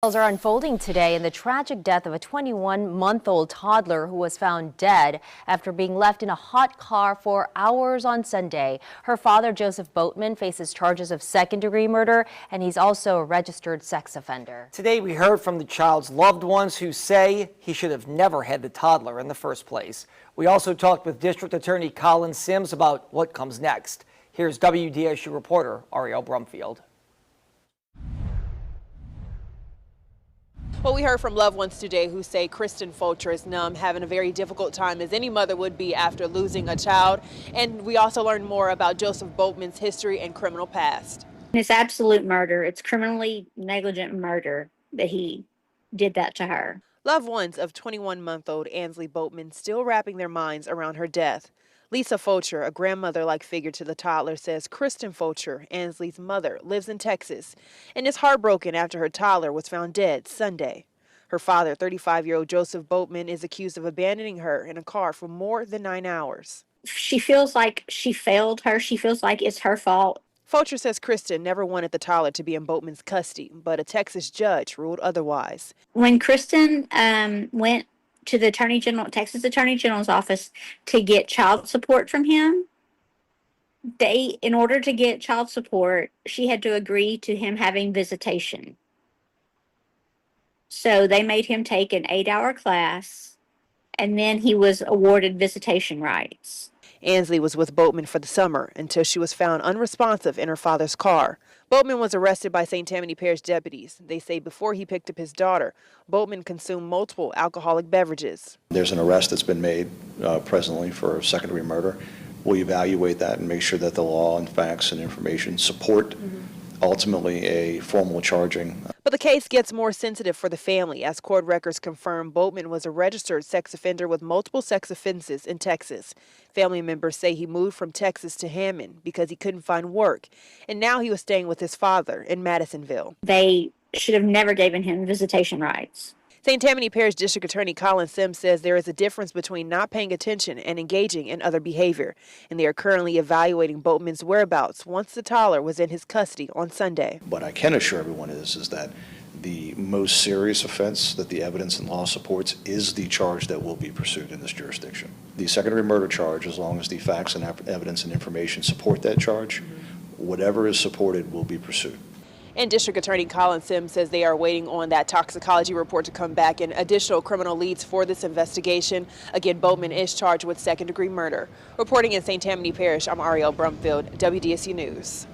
Details are unfolding today in the tragic death of a 21-month-old toddler who was found dead after being left in a hot car for hours on Sunday. Her father, Joseph Boatman, faces charges of second-degree murder, and he's also a registered sex offender. Today we heard from the child's loved ones who say he should have never had the toddler in the first place. We also talked with District Attorney Colin Sims about what comes next. Here's WDSU reporter Ariel Brumfield. Well, we heard from loved ones today who say Kristen Fulcher is numb, having a very difficult time, as any mother would be after losing a child. And we also learned more about Joseph Boatman's history and criminal past. It's absolute murder. It's criminally negligent murder that he did that to her. Loved ones of 21-month-old Ansley Boatman still wrapping their minds around her death. Lisa Fulcher, a grandmother-like figure to the toddler, says Kristen Fulcher, Ansley's mother, lives in Texas and is heartbroken after her toddler was found dead Sunday. Her father, 35-year-old Joseph Boatman, is accused of abandoning her in a car for more than 9 hours. She feels like she failed her. She feels like it's her fault. Fulcher says Kristen never wanted the toddler to be in Boatman's custody, but a Texas judge ruled otherwise. When Kristen went to the Texas Attorney General's office to get child support from him, in order to get child support, she had to agree to him having visitation. So they made him take an 8-hour class, and then he was awarded visitation rights. Ansley was with Boatman for the summer until she was found unresponsive in her father's car. Boatman was arrested by St. Tammany Parish deputies. They say before he picked up his daughter, Boatman consumed multiple alcoholic beverages. There's an arrest that's been made presently for second-degree murder. We'll evaluate that and make sure that the law and facts and information support ultimately a formal charging. But the case gets more sensitive for the family as court records confirm Boatman was a registered sex offender with multiple sex offenses in Texas. Family members say he moved from Texas to Hammond because he couldn't find work, and now he was staying with his father in Madisonville. They should have never given him visitation rights. St. Tammany Parish District Attorney Colin Sims says there is a difference between not paying attention and engaging in other behavior, and they are currently evaluating Boatman's whereabouts once the toddler was in his custody on Sunday. What I can assure everyone is that the most serious offense that the evidence and law supports is the charge that will be pursued in this jurisdiction. The second-degree murder charge, as long as the facts and evidence and information support that charge, whatever is supported will be pursued. And District Attorney Colin Sims says they are waiting on that toxicology report to come back and additional criminal leads for this investigation. Again, Boatman is charged with second-degree murder. Reporting in St. Tammany Parish, I'm Ariel Brumfield, WDSU News.